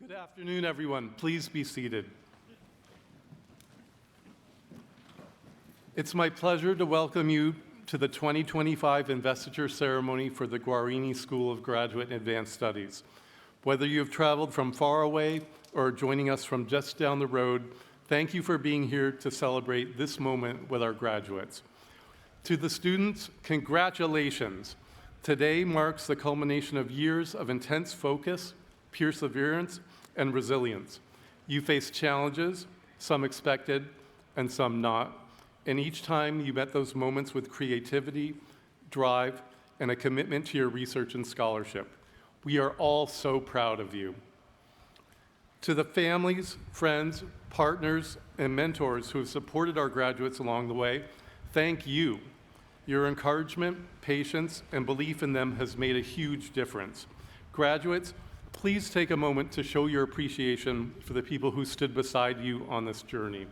Good afternoon, everyone. Please be seated. It's my pleasure to welcome you to the 2025 Investiture ceremony for the Guarini School of Graduate and Advanced Studies. Whether you have traveled from far away or joining us from just down the road, thank you for being here to celebrate this moment with our graduates. To the students, congratulations. Today marks the culmination of years of intense focus, perseverance, and resilience. You faced challenges, some expected and some not, and each time you met those moments with creativity, drive, and a commitment to your research and scholarship. We are all so proud of you. To the families, friends, partners, and mentors who have supported our graduates along the way, thank you. Your encouragement, patience, and belief in them has made a huge difference. Graduates, please take a moment to show your appreciation for the people who stood beside you on this journey.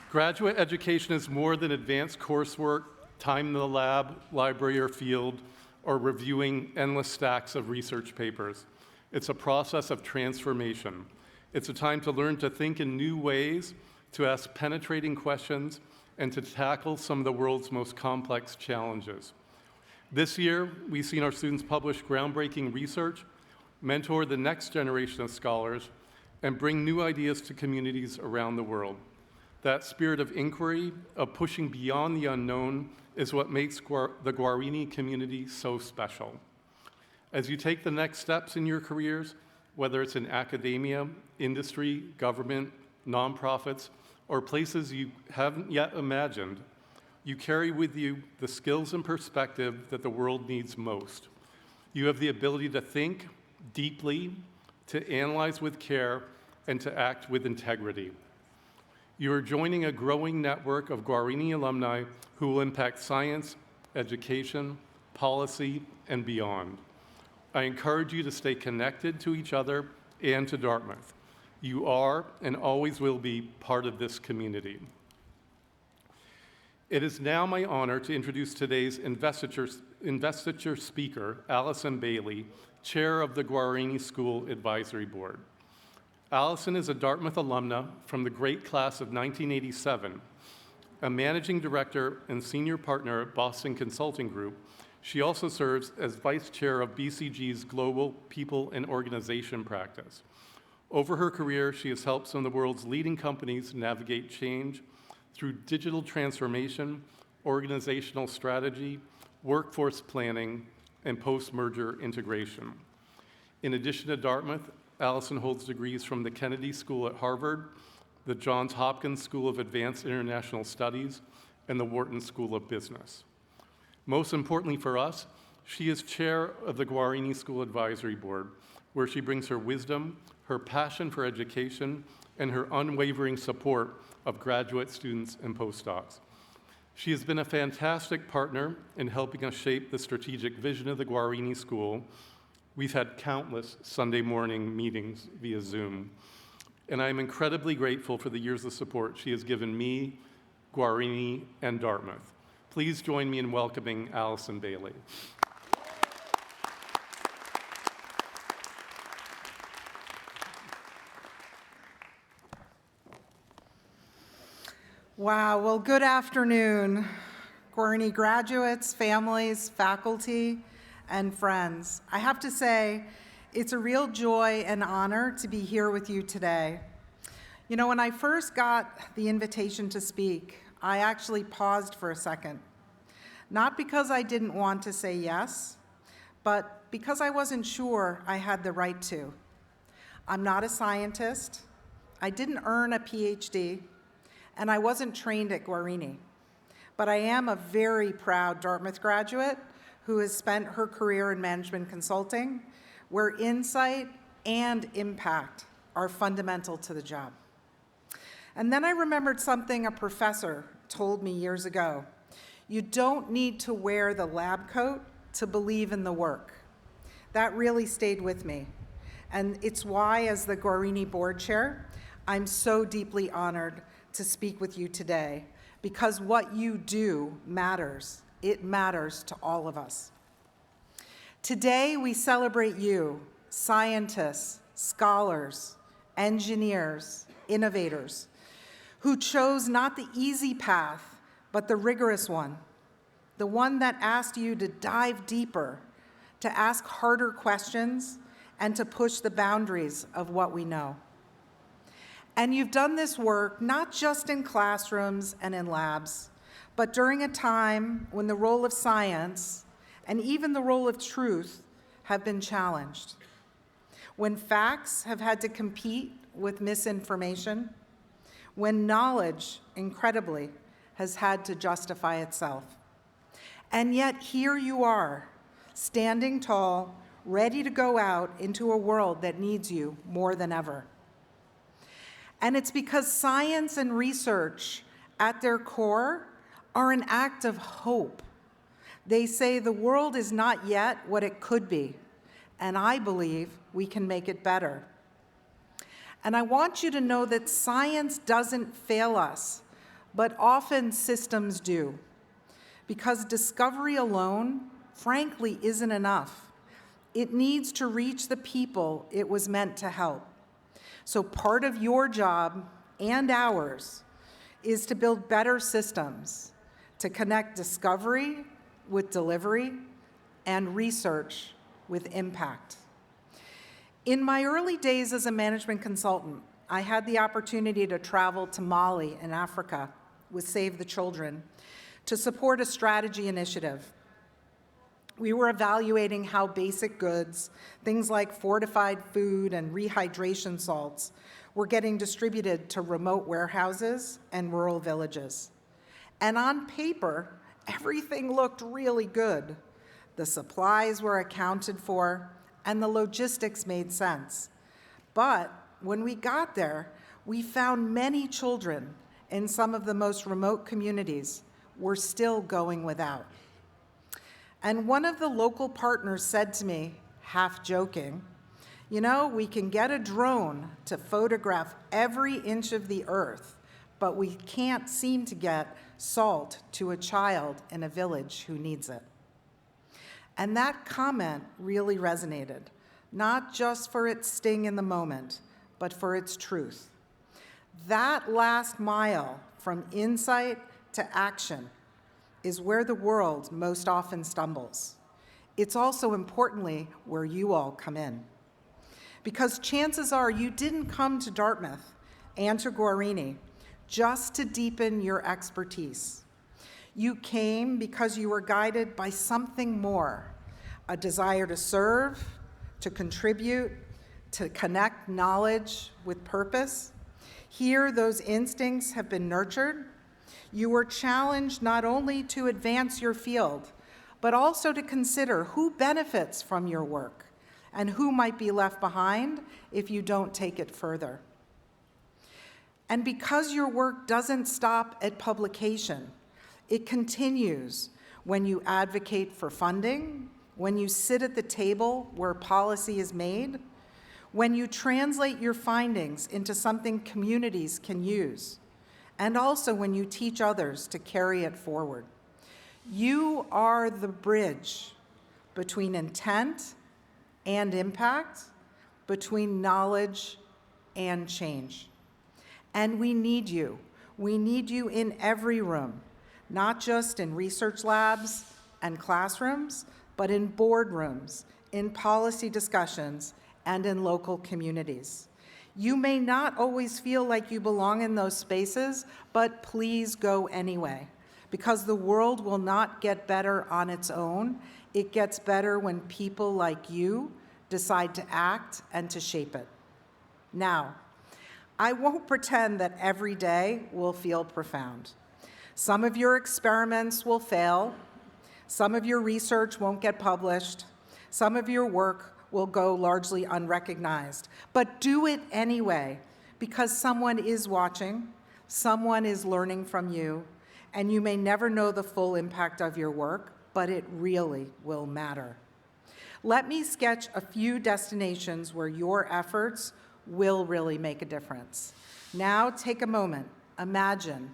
Graduate education is more than advanced coursework, time in the lab, library, or field, or reviewing endless stacks of research papers. It's a process of transformation. It's a time to learn to think in new ways, to ask penetrating questions, and to tackle some of the world's most complex challenges. This year, we've seen our students publish groundbreaking research, mentor the next generation of scholars, and bring new ideas to communities around the world. That spirit of inquiry, of pushing beyond the unknown, is what makes the Guarini community so special. As you take the next steps in your careers, whether it's in academia, industry, government, nonprofits, or places you haven't yet imagined, you carry with you the skills and perspective that the world needs most. You have the ability to think deeply, to analyze with care, and to act with integrity. You are joining a growing network of Guarini alumni who will impact science, education, policy, and beyond. I encourage you to stay connected to each other and to Dartmouth. You are and always will be part of this community. It is now my honor to introduce today's investiture speaker, Allison Bailey, Chair of the Guarini School Advisory Board. Allison is a Dartmouth alumna from the great class of 1987. A managing director and senior partner at Boston Consulting Group, she also serves as vice chair of BCG's Global People and Organization practice. Over her career, she has helped some of the world's leading companies navigate change through digital transformation, organizational strategy, workforce planning, and post-merger integration. In addition to Dartmouth, Allison holds degrees from the Kennedy School at Harvard, the Johns Hopkins School of Advanced International Studies, and the Wharton School of Business. Most importantly for us, she is chair of the Guarini School Advisory Board, where she brings her wisdom, her passion for education, and her unwavering support of graduate students and postdocs. She has been a fantastic partner in helping us shape the strategic vision of the Guarini School. We've had countless Sunday morning meetings via Zoom, and I'm incredibly grateful for the years of support she has given me, Guarini, and Dartmouth. Please join me in welcoming Allison Bailey. Wow, well, good afternoon, Guarini graduates, families, faculty, and friends. I have to say, it's a real joy and honor to be here with you today. You know, when I first got the invitation to speak, I actually paused for a second. Not because I didn't want to say yes, but because I wasn't sure I had the right to. I'm not a scientist, I didn't earn a PhD, and I wasn't trained at Guarini. But I am a very proud Dartmouth graduate who has spent her career in management consulting, where insight and impact are fundamental to the job. And then I remembered something a professor told me years ago. You don't need to wear the lab coat to believe in the work. That really stayed with me. And it's why, as the Guarini board chair, I'm so deeply honored to speak with you today because what you do matters. It matters to all of us. Today, we celebrate you, scientists, scholars, engineers, innovators, who chose not the easy path, but the rigorous one, the one that asked you to dive deeper, to ask harder questions, and to push the boundaries of what we know. And you've done this work not just in classrooms and in labs, but during a time when the role of science and even the role of truth have been challenged, when facts have had to compete with misinformation, when knowledge, incredibly, has had to justify itself. And yet here you are, standing tall, ready to go out into a world that needs you more than ever. And it's because science and research at their core are an act of hope. They say the world is not yet what it could be, and I believe we can make it better. And I want you to know that science doesn't fail us, but often systems do, because discovery alone, frankly, isn't enough. It needs to reach the people it was meant to help. So part of your job and ours is to build better systems, to connect discovery with delivery and research with impact. In my early days as a management consultant, I had the opportunity to travel to Mali in Africa with Save the Children to support a strategy initiative. We were evaluating how basic goods, things like fortified food and rehydration salts, were getting distributed to remote warehouses and rural villages. And on paper, everything looked really good. The supplies were accounted for, and the logistics made sense. But when we got there, we found many children in some of the most remote communities were still going without. And one of the local partners said to me, half joking, "You know, we can get a drone to photograph every inch of the earth, but we can't seem to get salt to a child in a village who needs it." And that comment really resonated, not just for its sting in the moment, but for its truth. That last mile from insight to action is where the world most often stumbles. It's also, importantly, where you all come in. Because chances are you didn't come to Dartmouth and to Guarini just to deepen your expertise. You came because you were guided by something more, a desire to serve, to contribute, to connect knowledge with purpose. Here, those instincts have been nurtured. You were challenged not only to advance your field, but also to consider who benefits from your work and who might be left behind if you don't take it further. And because your work doesn't stop at publication, it continues when you advocate for funding, when you sit at the table where policy is made, when you translate your findings into something communities can use, and also when you teach others to carry it forward. You are the bridge between intent and impact, between knowledge and change. And we need you. We need you in every room, not just in research labs and classrooms, but in boardrooms, in policy discussions, and in local communities. You may not always feel like you belong in those spaces, but please go anyway, because the world will not get better on its own. It gets better when people like you decide to act and to shape it. Now, I won't pretend that every day will feel profound. Some of your experiments will fail. Some of your research won't get published. Some of your work will go largely unrecognized. But do it anyway, because someone is watching, someone is learning from you, and you may never know the full impact of your work, but it really will matter. Let me sketch a few destinations where your efforts will really make a difference. Now take a moment Imagine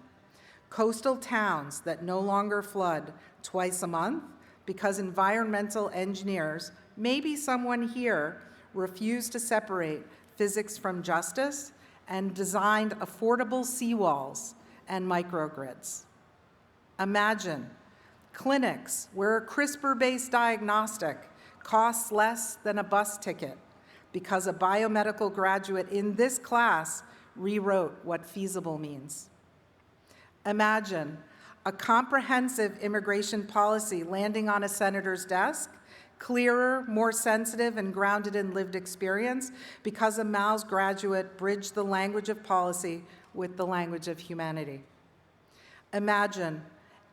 coastal towns that no longer flood twice a month because environmental engineers, maybe someone here, refused to separate physics from justice and designed affordable seawalls and microgrids. Imagine clinics where a CRISPR-based diagnostic costs less than a bus ticket because a biomedical graduate in this class rewrote what feasible means. Imagine a comprehensive immigration policy landing on a senator's desk, clearer, more sensitive, and grounded in lived experience because a Miles graduate bridged the language of policy with the language of humanity. Imagine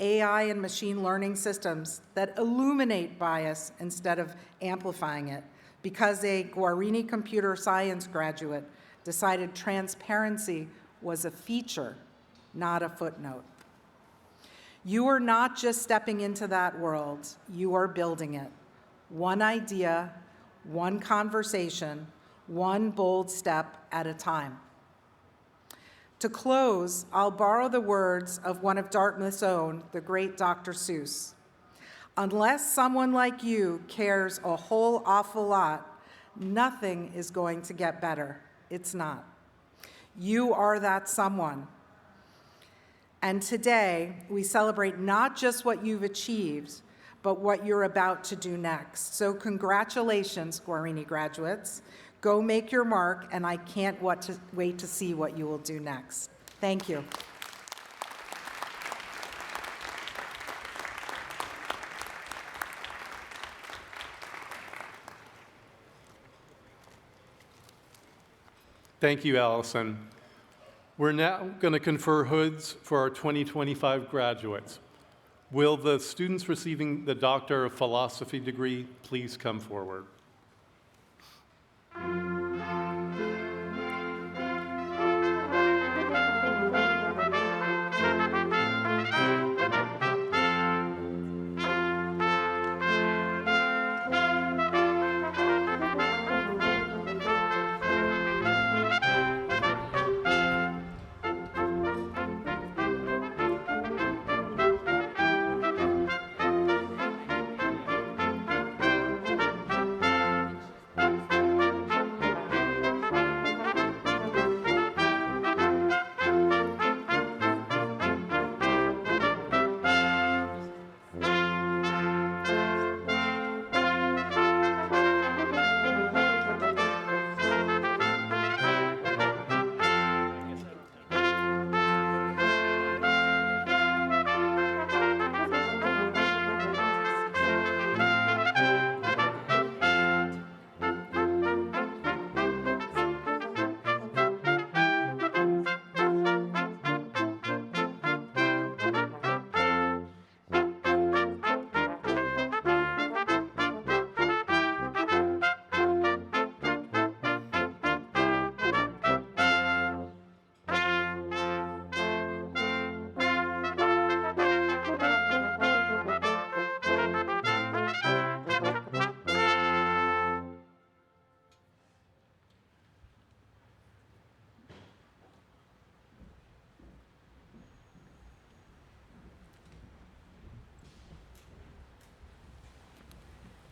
AI and machine learning systems that illuminate bias instead of amplifying it because a Guarini computer science graduate decided transparency was a feature, not a footnote. You are not just stepping into that world, you are building it. One idea, one conversation, one bold step at a time. To close, I'll borrow the words of one of Dartmouth's own, the great Dr. Seuss. Unless someone like you cares a whole awful lot, nothing is going to get better. It's not. You are that someone. And today, we celebrate not just what you've achieved, but what you're about to do next. So congratulations, Guarini graduates. Go make your mark, and I can't wait to see what you will do next. Thank you. Thank you, Allison. We're now going to confer hoods for our 2025 graduates. Will the students receiving the Doctor of Philosophy degree please come forward?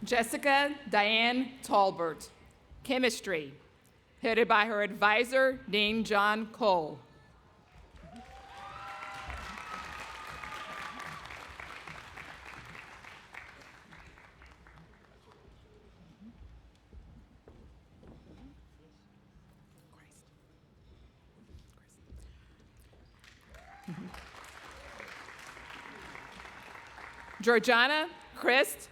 Jessica Diane Talbert, chemistry, headed by her advisor, Dean John Cole. Georgiana Christ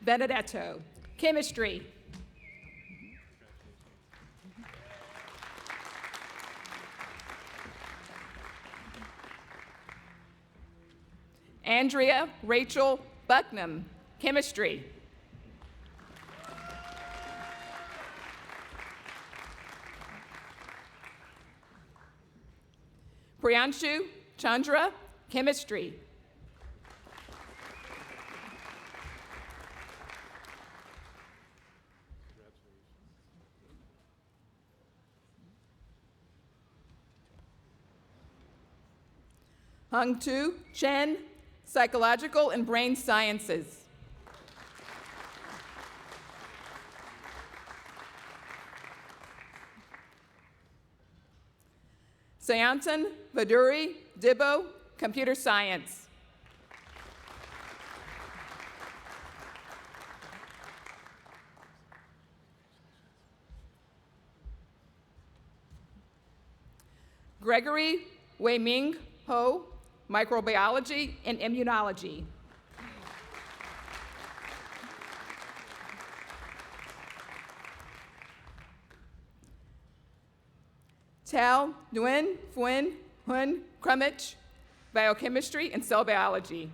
Benedetto, chemistry. Andrea Rachel Bucknam, chemistry. Priyanshu Chandra, chemistry. Hung Tu Chen, Psychological and Brain Sciences. Sayantan Vaduri Dibbo, Computer Science. Gregory Wei Ming Ho, Microbiology and Immunology. Tao Nguyen Phuyen Hun Krumich, Biochemistry and Cell Biology.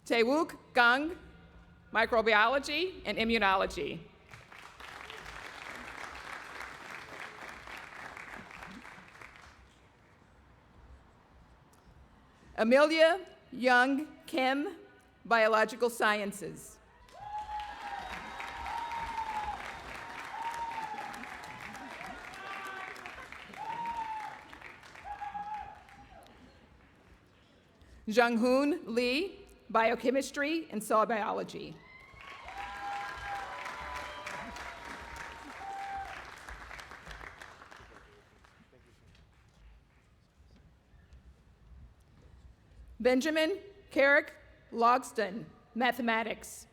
Taewook Gang, Microbiology and Immunology. Amelia Young Kim, Biological Sciences. Junghoon Lee, Biochemistry and Cell Biology. Benjamin Carrick Logston, Mathematics.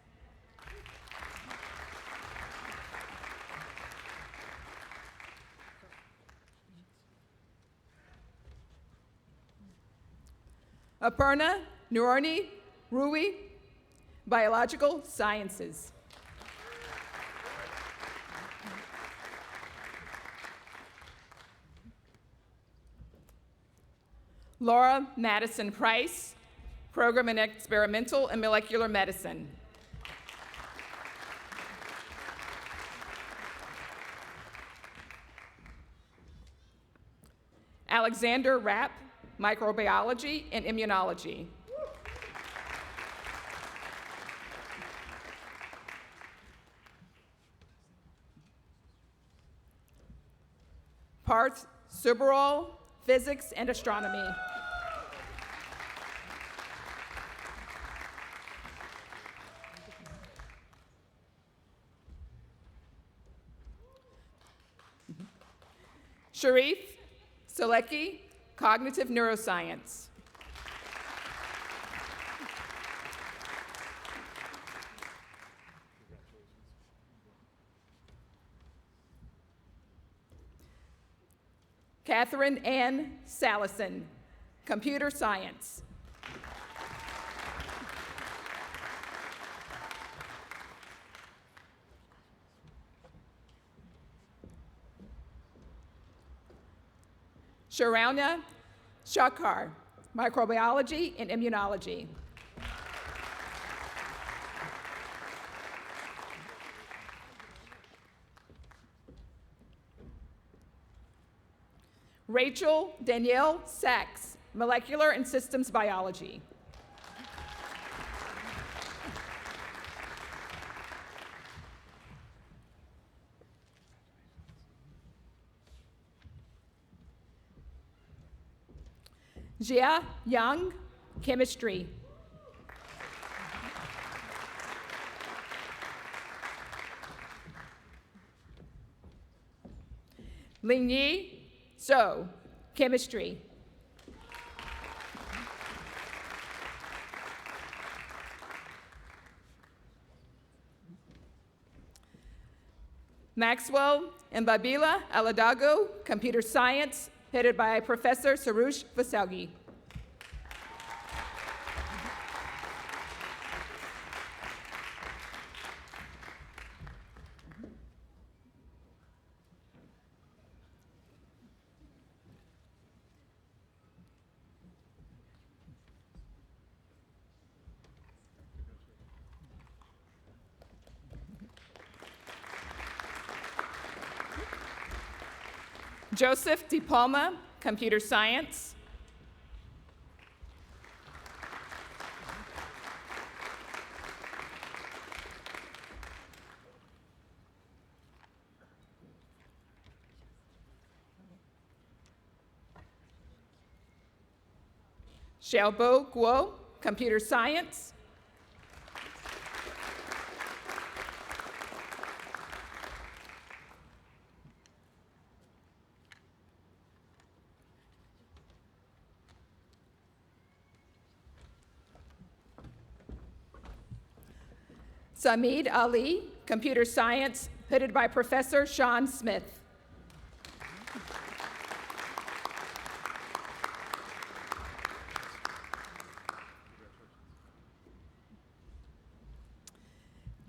Aparna Nurani Rui, Biological Sciences. Laura Madison Price, Program in Experimental and Molecular Medicine. Alexander Rapp, Microbiology and Immunology. Parth Subbarao, Physics and Astronomy. Sharif Selecki, Cognitive Neuroscience. Catherine Ann Salison, Computer Science. Sharawna Shakar, Microbiology and Immunology. Rachel Danielle Sachs, Molecular and Systems Biology. Jia Yang, Chemistry. Lingyi Zhou, Chemistry. Maxwell and Babila Aladago, Computer Science, headed by Professor Sarush Vasaugi. Joseph De Palma, Computer Science. Xiaobo Guo, Computer Science. Samid Ali, Computer Science, headed by Professor Sean Smith.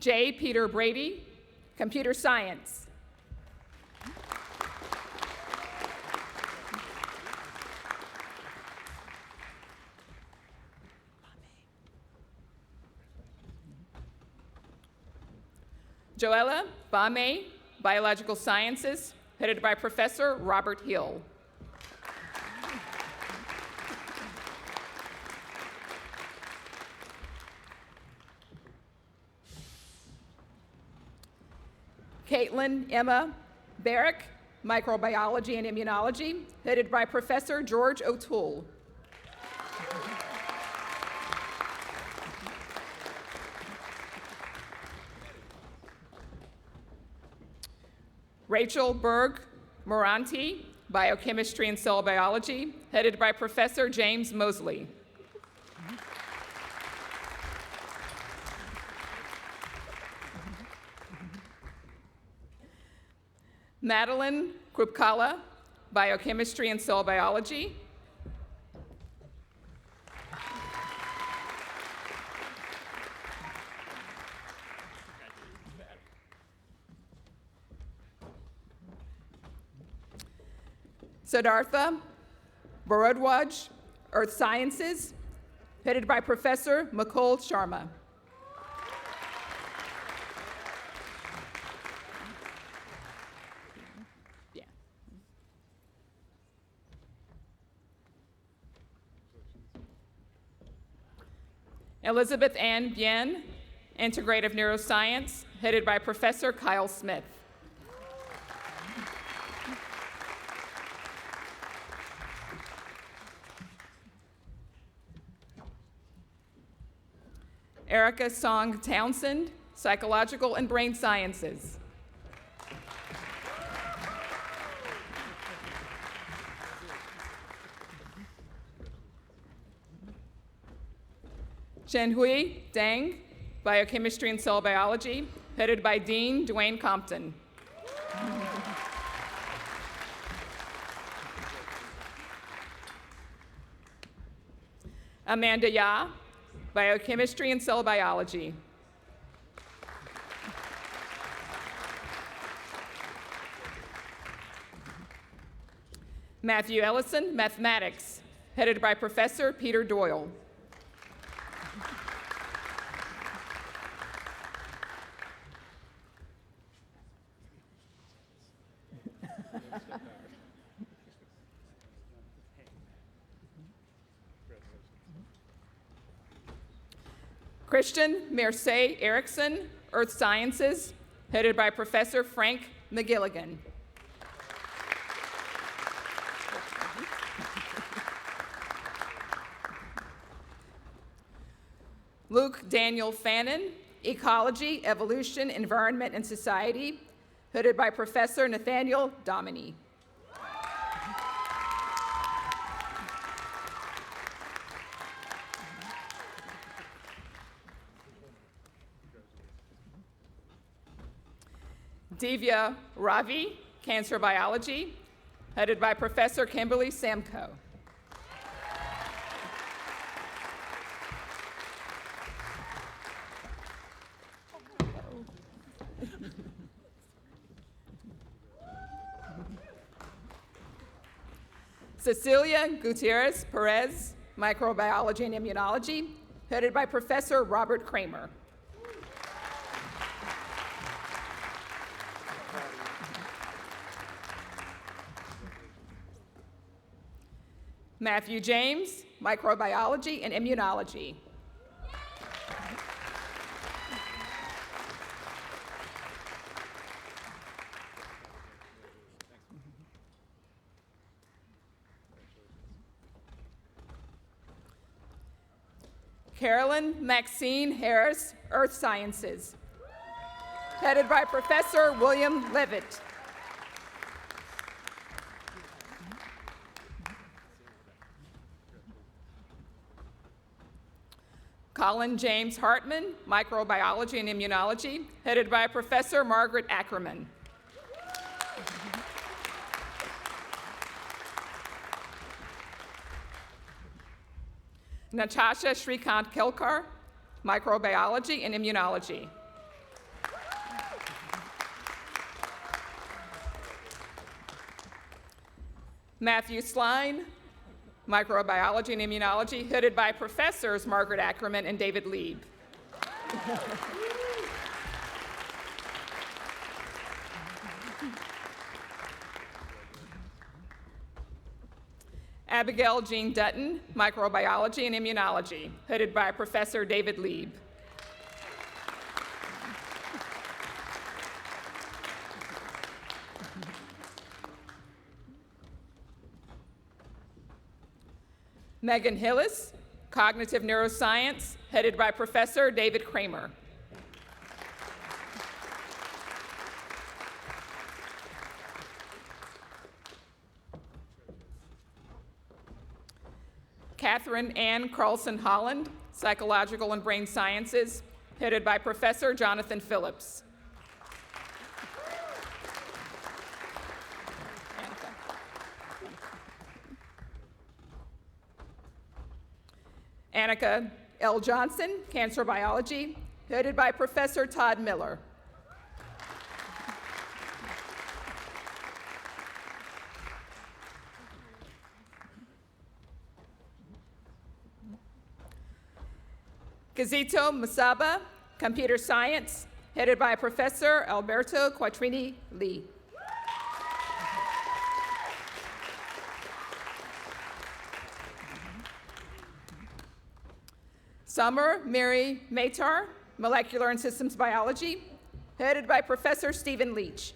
J. Peter Brady, Computer Science. Joella Bame, Biological Sciences, headed by Professor Robert Hill. Caitlin Emma Barrick, Microbiology and Immunology, headed by Professor George O'Toole. Rachel Berg Moranti, Biochemistry and Cell Biology, headed by Professor James Mosley. Madeline Krupkala, Biochemistry and Cell Biology. Siddhartha Bharadwaj, Earth Sciences, headed by Professor Mukul Sharma. Elizabeth Ann Bien, Integrative Neuroscience, headed by Professor Kyle Smith. Erica Song Townsend, Psychological and Brain Sciences. Chenhui Deng, Biochemistry and Cell Biology, headed by Dean Dwayne Compton. Amanda Ya, Biochemistry and Cell Biology. Matthew Ellison, Mathematics, headed by Professor Peter Doyle. Christian Merce Erickson, Earth Sciences, headed by Professor Frank McGilligan. Luke Daniel Fannin, Ecology, Evolution, Environment, and Society, headed by Professor Nathaniel Dominy. Divya Ravi, Cancer Biology, headed by Professor Kimberly Samko. Cecilia Gutierrez Perez, Microbiology and Immunology, headed by Professor Robert Kramer. Matthew James, Microbiology and Immunology. Carolyn Maxine Harris, Earth Sciences, headed by Professor William Levitt. Colin James Hartman, Microbiology and Immunology, headed by Professor Margaret Ackerman. Natasha Shrikant Kelkar, Microbiology and Immunology. Matthew Sline, Microbiology and Immunology, headed by Professors Margaret Ackerman and David Lieb. Abigail Jean Dutton, Microbiology and Immunology, headed by Professor David Lieb. Megan Hillis, Cognitive Neuroscience, headed by Professor David Kramer. Catherine Ann Carlson Holland, Psychological and Brain Sciences, headed by Professor Jonathan Phillips. Annika L. Johnson, Cancer Biology, headed by Professor Todd Miller. Gazito Musaba, Computer Science, headed by Professor Alberto Quattrini Lee. Summer Mary Maytar, Molecular and Systems Biology, headed by Professor Stephen Leach.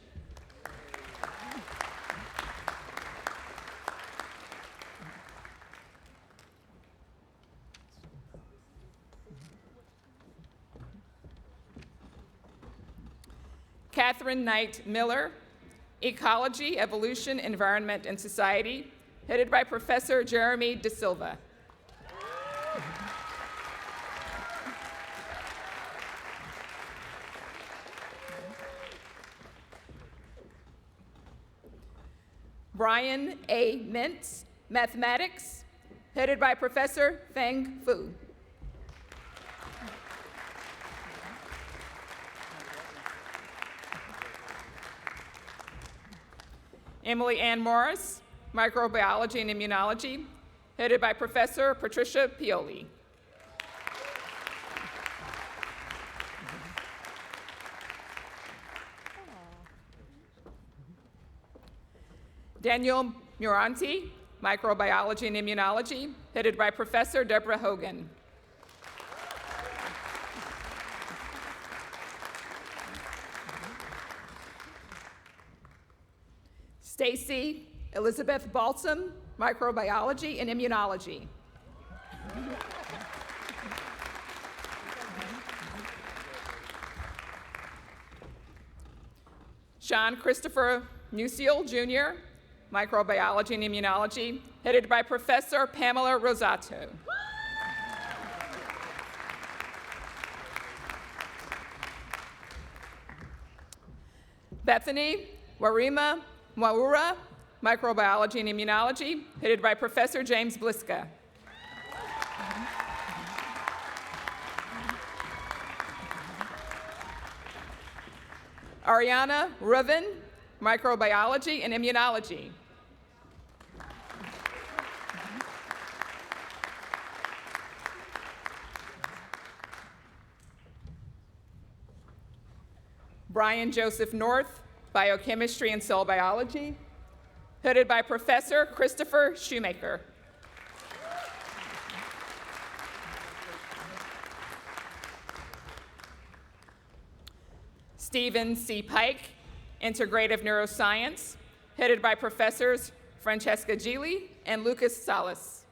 Catherine Knight Miller, Ecology, Evolution, Environment, and Society, headed by Professor Jeremy De Silva. Brian A. Mintz, Mathematics, headed by Professor Feng Fu. Emily Ann Morris, Microbiology and Immunology, headed by Professor Patricia Pioli. Daniel Muranti, Microbiology and Immunology, headed by Professor Deborah Hogan. Stacy Elizabeth Balsam, Microbiology and Immunology. Sean Christopher Musial, Jr., Microbiology and Immunology, headed by Professor Pamela Rosato. Bethany Warima Mwaura, Microbiology and Immunology, headed by Professor James Bliska. Ariana Reuven, Microbiology and Immunology. Brian Joseph North, Biochemistry and Cell Biology, headed by Professor Christopher Shoemaker. Stephen C. Pike, Integrative Neuroscience, headed by Professors Francesca Gili and Lucas Salas.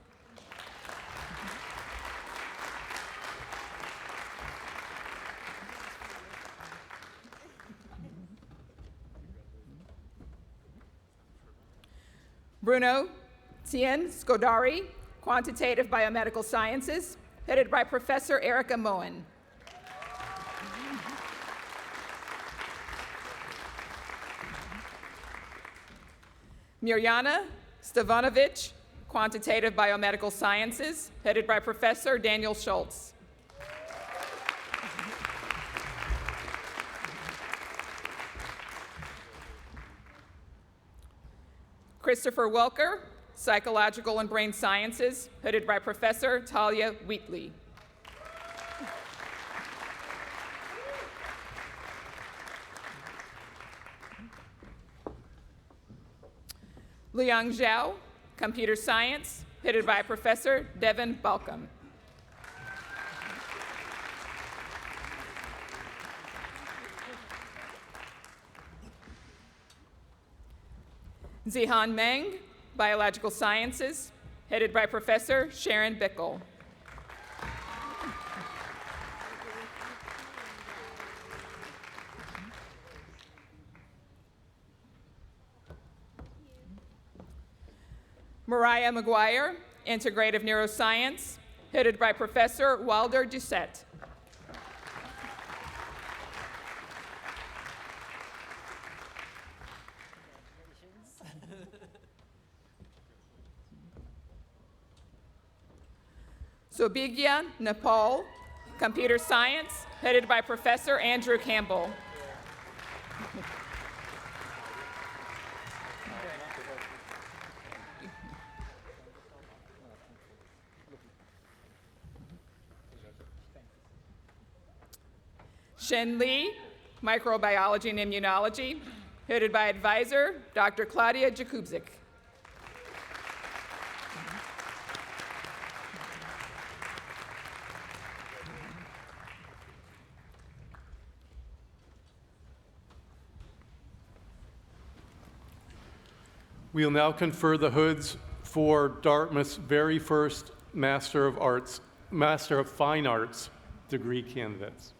Bruno Tien Scodari, Quantitative Biomedical Sciences, headed by Professor Erica Moen. Mirjana Stevanovic, Quantitative Biomedical Sciences, headed by Professor Daniel Schultz. Christopher Welker, Psychological and Brain Sciences, headed by Professor Talia Wheatley. Liang Zhao, Computer Science, headed by Professor Devin Balcom. Zihan Meng, Biological Sciences, headed by Professor Sharon Bickle. Mariah McGuire, Integrative Neuroscience, headed by Professor Wilder Doucette. Sobhigya Nepal, Computer Science, headed by Professor Andrew Campbell. Shen Li, Microbiology and Immunology, headed by advisor Dr. Claudia Jakubczyk. We'll now confer the hoods for Dartmouth's very first Master of Fine Arts degree candidates.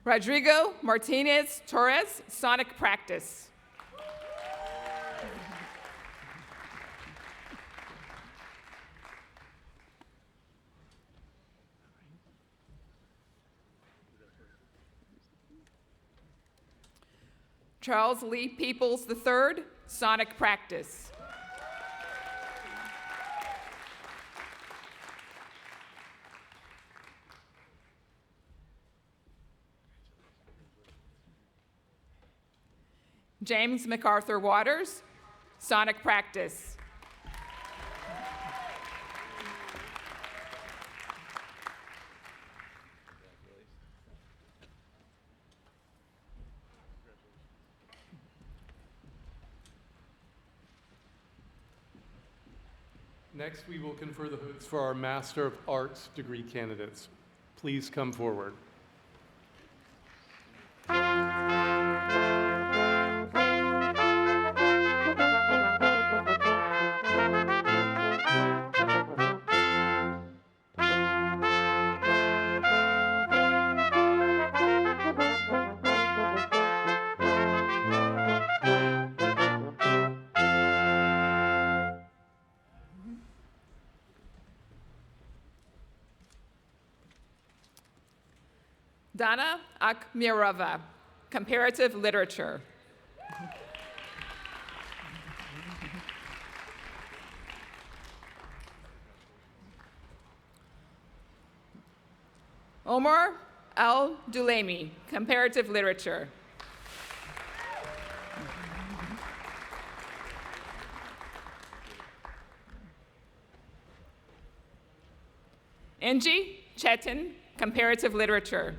Rodrigo Martinez Torres, Sonic Practice. Charles Lee Peoples III, Sonic Practice. James MacArthur Waters, Sonic Practice. Next, we will confer the hoods for our Master of Arts degree candidates. Please come forward. Dana Akhmirova, Comparative Literature. Omar Al-Dulaimi, Comparative Literature. Angie Chetan, Comparative Literature.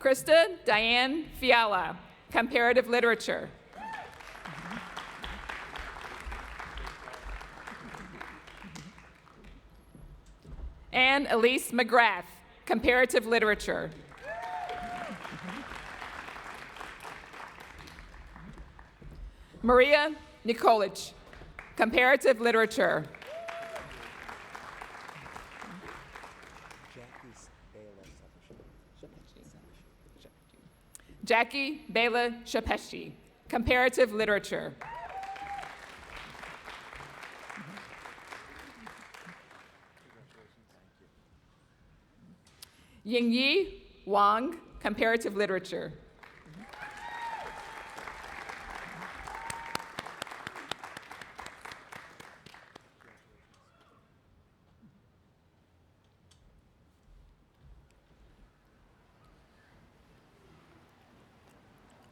Krista Diane Fiala, Comparative Literature. Anne Elise McGrath, Comparative Literature. Maria Nikolic, Comparative Literature. Jackie Bela Shapeshi, Comparative Literature. Yingyi Wang, Comparative Literature.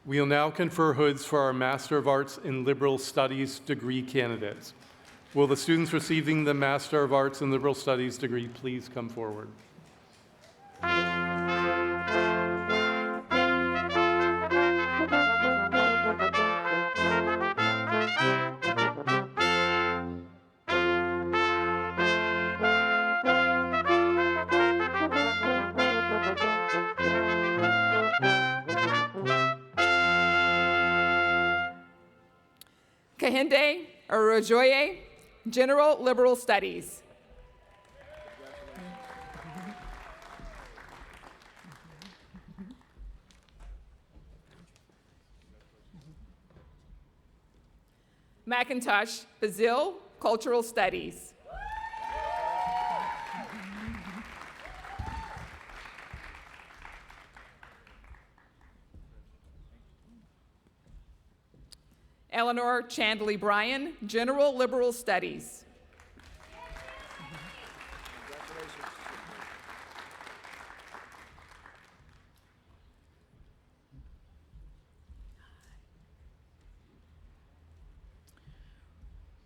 We'll now confer hoods for our Master of Arts in Liberal Studies degree candidates. Will the students receiving the Master of Arts in Liberal Studies degree please come forward? Kehinde Arojoye, General Liberal Studies. McIntosh Bazil, Cultural Studies. Eleanor Chandley Bryan, General Liberal Studies.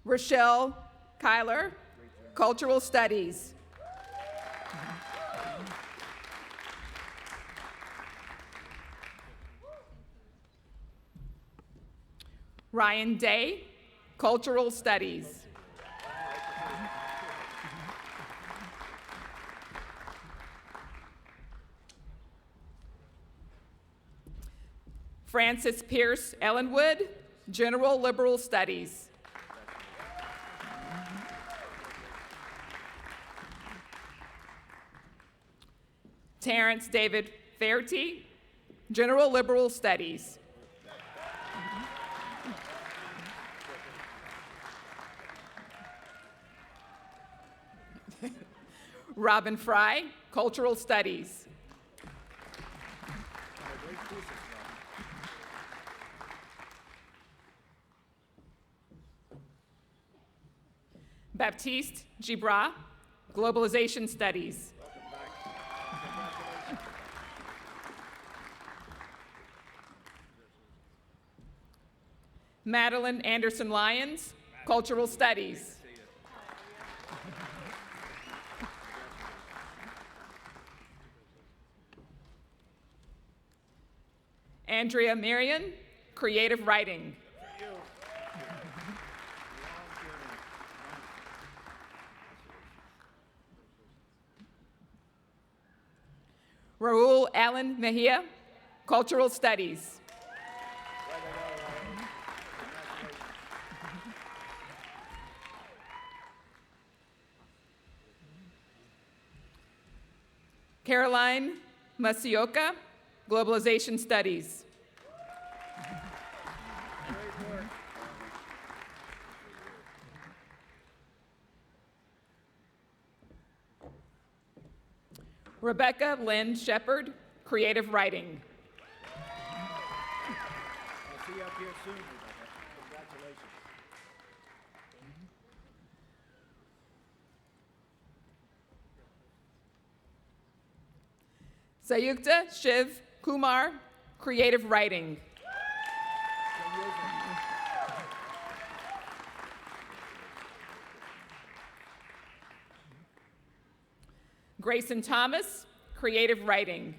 Rochelle Kyler, Cultural Studies. Ryan Day, Cultural Studies. Francis Pierce Ellenwood, General Liberal Studies. Terrence David Faherty, General Liberal Studies. Robin Fry, Cultural Studies. Baptiste Gibra, Globalization Studies. Madeline Anderson Lyons, Cultural Studies. Andrea Marion, Creative Writing. Raul Allen Mejia, Cultural Studies. Caroline Masioka, Globalization Studies. Rebecca Lynn Shepard, Creative Writing. I'll see you up here soon, Rebecca. Congratulations. Sayukta Shiv Kumar, Creative Writing. Grayson Thomas, Creative Writing.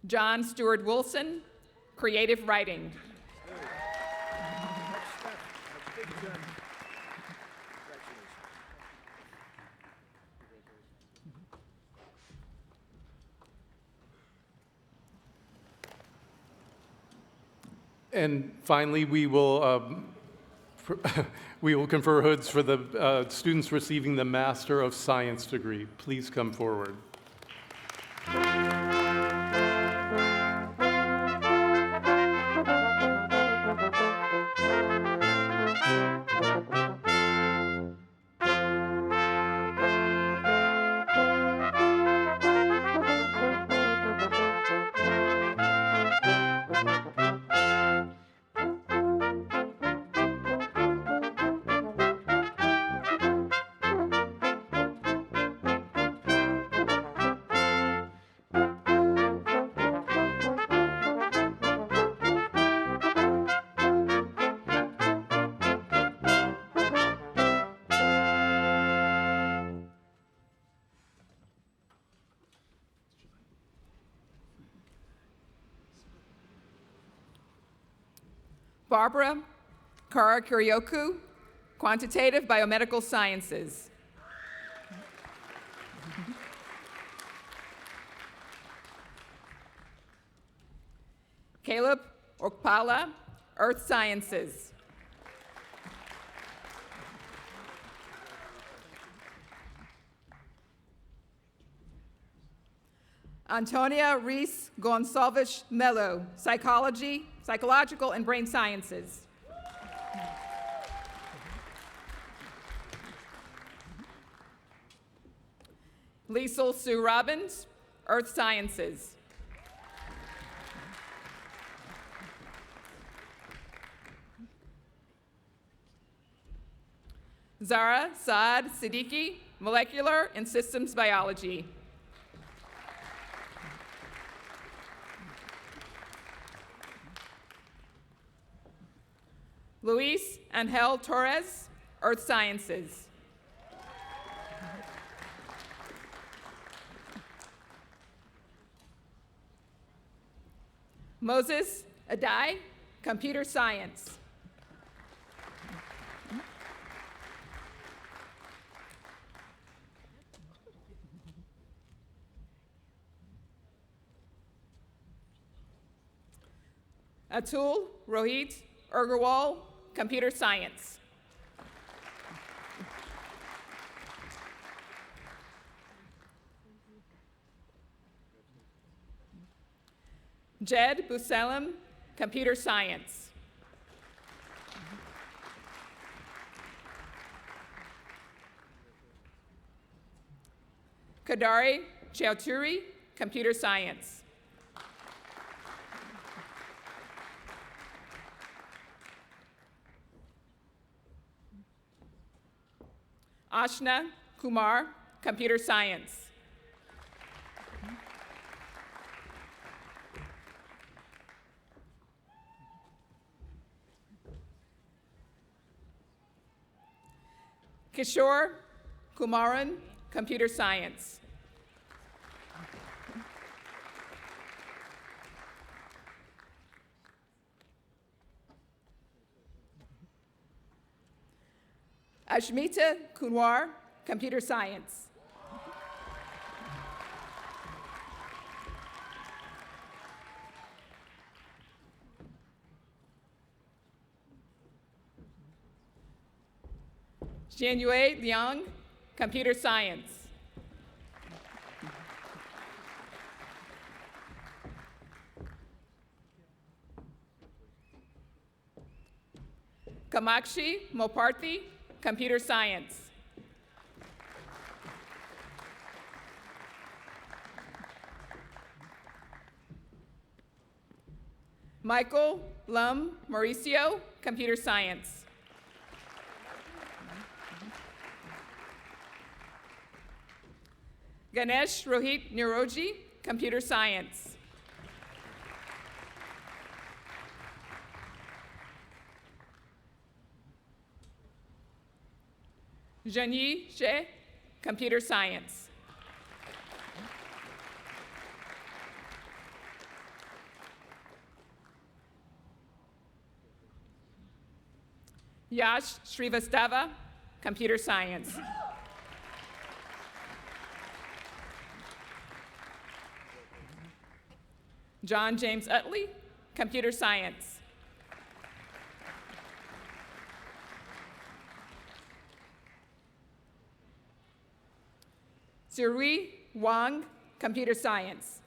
John Stewart Wilson, creative writing. Next step, a big journey. Congratulations. And finally, we will we will confer hoods for the students receiving the Master of Science degree. Please come forward. Barbara Kara-Kiryoku, quantitative biomedical sciences. Caleb Okpala, earth sciences. Antonia Reese Gonçalves Melo, psychology, psychological and brain sciences. Liesel Sue Robbins, earth sciences. Zara Saad Siddiqui, molecular and systems biology. Luis Angel Torres, earth sciences. Moses Adai, computer science. Atul Rohit Agarwal, computer science. Jed Buselem, computer science. Kadari Chauturi, computer science. Ashna Kumar, computer science. Kishore Kumaran, computer science. Ashmita Kunwar, computer science. Jianyue Liang, computer science. Kamakshi Moparthi, computer science. Michael Lum Mauricio, computer science. Ganesh Rohit Niroji, computer science. Zhenyi She, computer science. Yash Srivastava, Computer Science. John James Utley, Computer Science. Zirui Wang, Computer Science.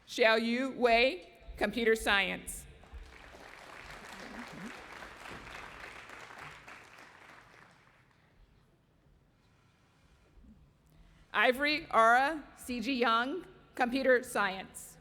Xiaoyu Wei, Computer Science. Ivory Ara C.G. Young, Computer Science.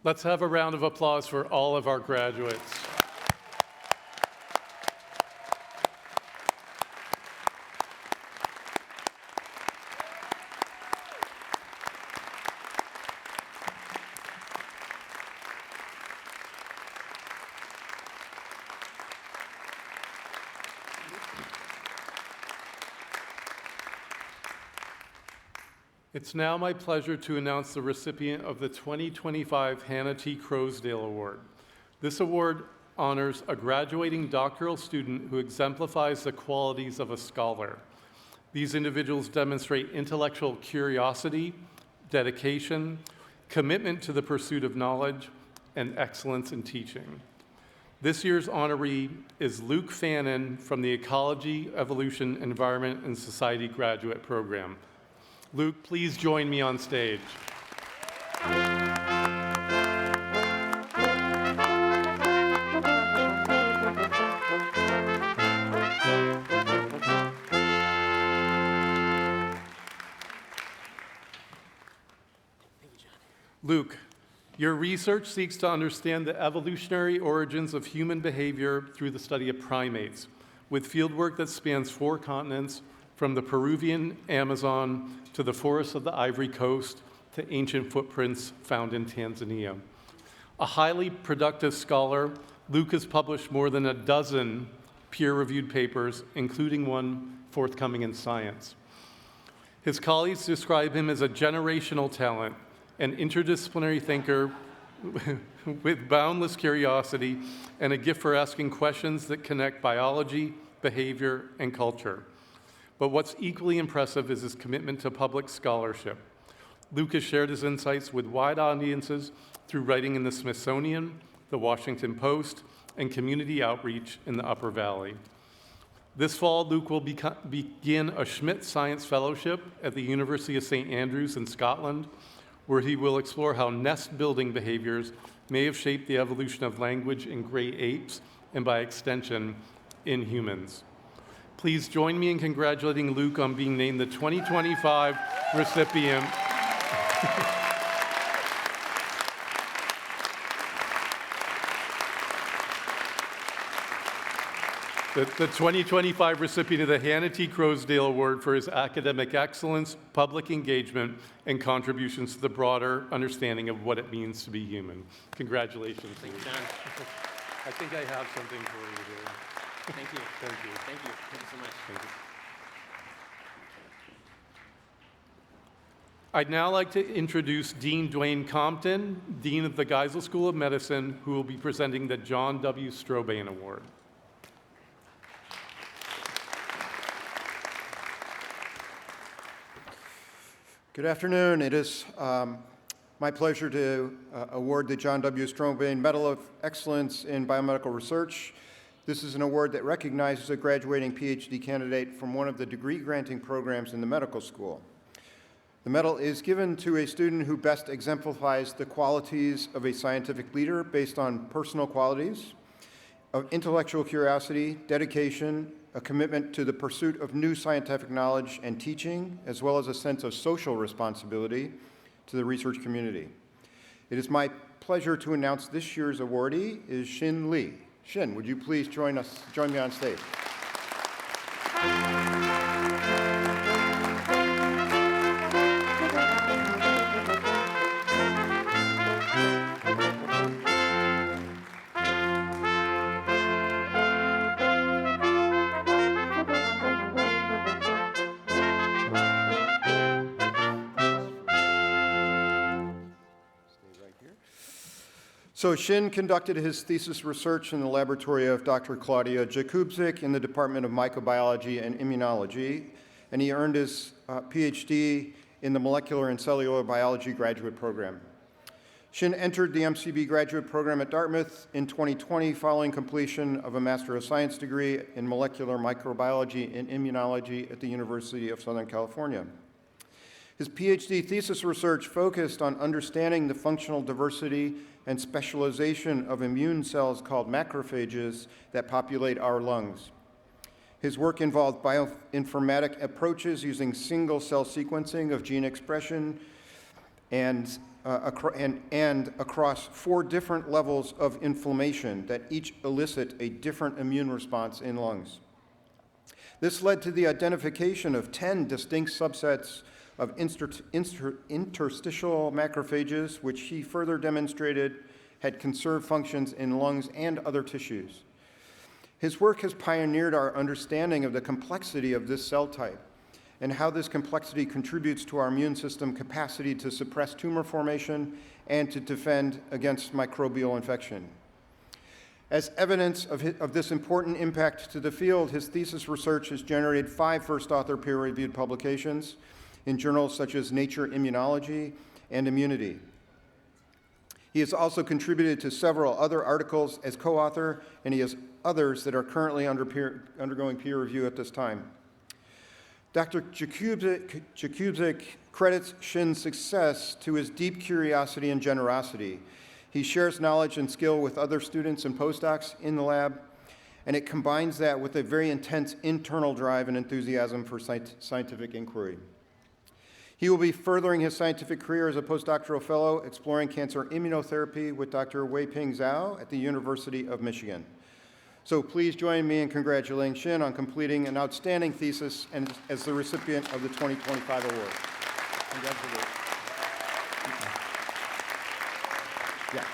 Let's have a round of applause for all of our graduates. It's now my pleasure to announce the recipient of the 2025 Hannah T. Crosdale Award. This award honors a graduating doctoral student who exemplifies the qualities of a scholar. These individuals demonstrate intellectual curiosity, dedication, commitment to the pursuit of knowledge, and excellence in teaching. This year's honoree is Luke Fannin from the Ecology, Evolution, Environment, and Society Graduate Program. Luke, please join me on stage. Luke, your research seeks to understand the evolutionary origins of human behavior through the study of primates, with fieldwork that spans 4 continents, from the Peruvian Amazon to the forests of the Ivory Coast to ancient footprints found in Tanzania. A highly productive scholar, Luke has published more than a dozen peer-reviewed papers, including one forthcoming in Science. His colleagues describe him as a generational talent, an interdisciplinary thinker with boundless curiosity and a gift for asking questions that connect biology, behavior, and culture. But what's equally impressive is his commitment to public scholarship. Luke has shared his insights with wide audiences through writing in the Smithsonian, the Washington Post, and community outreach in the Upper Valley. This fall, Luke will begin a Schmidt Science Fellowship at the University of St. Andrews in Scotland, where he will explore how nest-building behaviors may have shaped the evolution of language in gray apes, and by extension, in humans. Please join me in congratulating Luke on being named the 2025 recipient the 2025 recipient of the Hannah T. Crosdale Award for his academic excellence, public engagement, and contributions to the broader understanding of what it means to be human. Congratulations. Thank you, Luke. John. I think I have something for you here. Thank you. Thank you. Thank you. Thank you so much. Thank you. I'd now like to introduce Dean Dwayne Compton, Dean of the Geisel School of Medicine, who will be presenting the John W. Strobane Award. Good afternoon. It is my pleasure to award the John W. Strobane Medal of Excellence in Biomedical Research. This is an award that recognizes a graduating PhD candidate from one of the degree-granting programs in the medical school. The medal is given to a student who best exemplifies the qualities of a scientific leader based on personal qualities of intellectual curiosity, dedication, a commitment to the pursuit of new scientific knowledge and teaching, as well as a sense of social responsibility to the research community. It is my pleasure to announce this year's awardee is Xin Li. Xin, would you please join me on stage? So Shin conducted his thesis research in the laboratory of Dr. Claudia Jakubczyk in the Department of Microbiology and Immunology, and he earned his PhD in the Molecular and Cellular Biology graduate program. Shin entered the MCB graduate program at Dartmouth in 2020 following completion of a Master of Science degree in Molecular Microbiology and Immunology at the University of Southern California. His PhD thesis research focused on understanding the functional diversity and specialization of immune cells called macrophages that populate our lungs. His work involved bioinformatic approaches using single-cell sequencing of gene expression and across 4 different levels of inflammation that each elicit a different immune response in lungs. This led to the identification of 10 distinct subsets of interstitial macrophages, which he further demonstrated had conserved functions in lungs and other tissues. His work has pioneered our understanding of the complexity of this cell type and how this complexity contributes to our immune system capacity to suppress tumor formation and to defend against microbial infection. As evidence of this important impact to the field, his thesis research has generated 5 first author peer-reviewed publications in journals such as Nature Immunology and Immunity. He has also contributed to several other articles as co-author, and he has others that are currently undergoing peer review at this time. Dr. Jakubczyk credits Shin's success to his deep curiosity and generosity. He shares knowledge and skill with other students and postdocs in the lab, and it combines that with a very intense internal drive and enthusiasm for scientific inquiry. He will be furthering his scientific career as a postdoctoral fellow exploring cancer immunotherapy with Dr. Wei-Ping Zhao at the University of Michigan. So please join me in congratulating Shin on completing an outstanding thesis and as the recipient of the 2025 award. Congratulations. Yeah.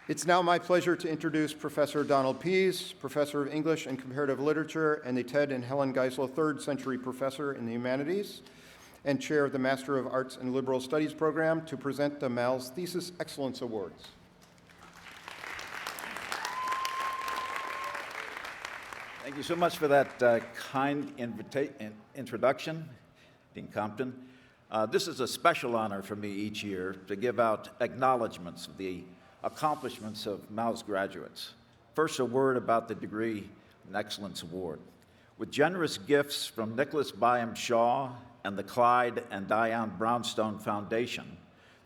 It's now my pleasure to introduce Professor Donald Pease, Professor of English and Comparative Literature and the Ted and Helen Geisel Third Century Professor in the Humanities and Chair of the Master of Arts and Liberal Studies program, to present the Mal's Thesis Excellence Awards. Thank you so much for that kind introduction, Dean Compton. This is a special honor for me each year to give out acknowledgments of the accomplishments of Mal's graduates. First, a word about the Degree and Excellence Award. With generous gifts from Nicholas Byam Shaw and the Clyde and Diane Brownstone Foundation,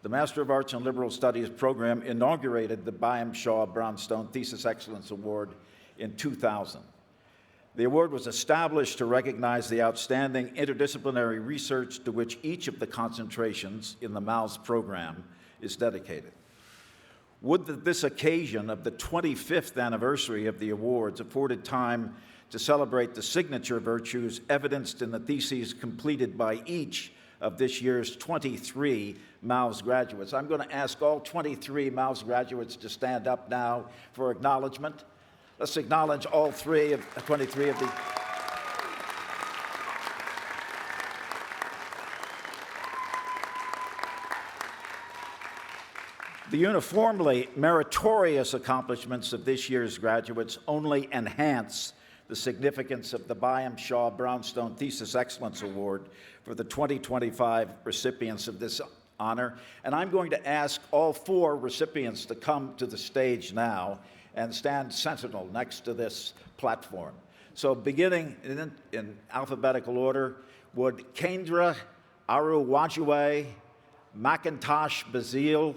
the Master of Arts and Liberal Studies program inaugurated the Byam Shaw Brownstone Thesis Excellence Award in 2000. The award was established to recognize the outstanding interdisciplinary research to which each of the concentrations in the Mal's program is dedicated. Would that this occasion of the 25th anniversary of the awards afforded time to celebrate the signature virtues evidenced in the theses completed by each of this year's 23 Mal's graduates. I'm going to ask all 23 Mal's graduates to stand up now for acknowledgement. Let's acknowledge all 23 of the... The uniformly meritorious accomplishments of this year's graduates only enhance the significance of the Byam Shaw Brownstone Thesis Excellence Award for the 2025 recipients of this honor. And I'm going to ask all 4 recipients to come to the stage now and stand sentinel next to this platform. So beginning in alphabetical order, would Kendra Aruwajue, Macintosh Bazile,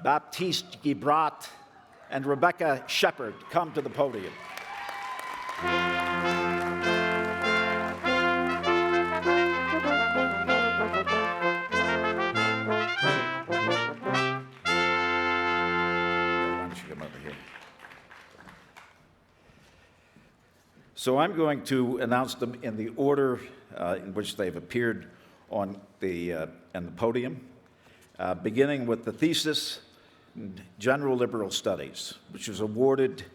Baptiste Gibrat, and Rebecca Shepard come to the podium. So I'm going to announce them in the order in which they've appeared on the podium, beginning with the thesis in General Liberal Studies, which was awarded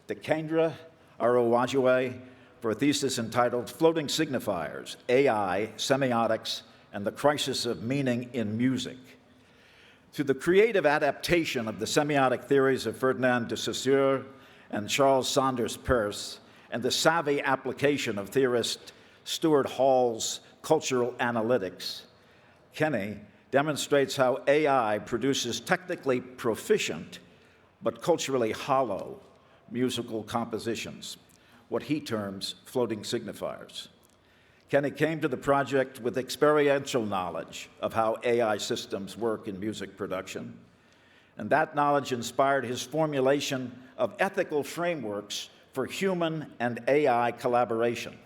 to Kendra Aruwajue for a thesis entitled Floating Signifiers, AI, Semiotics, and the crisis of meaning in music. Through the creative adaptation of the semiotic theories of Ferdinand de Saussure and Charles Sanders Peirce, and the savvy application of theorist Stuart Hall's cultural analytics, Kenny demonstrates how AI produces technically proficient but culturally hollow musical compositions, what he terms floating signifiers. Kenny came to the project with experiential knowledge of how AI systems work in music production, and that knowledge inspired his formulation of ethical frameworks for human and AI collaboration.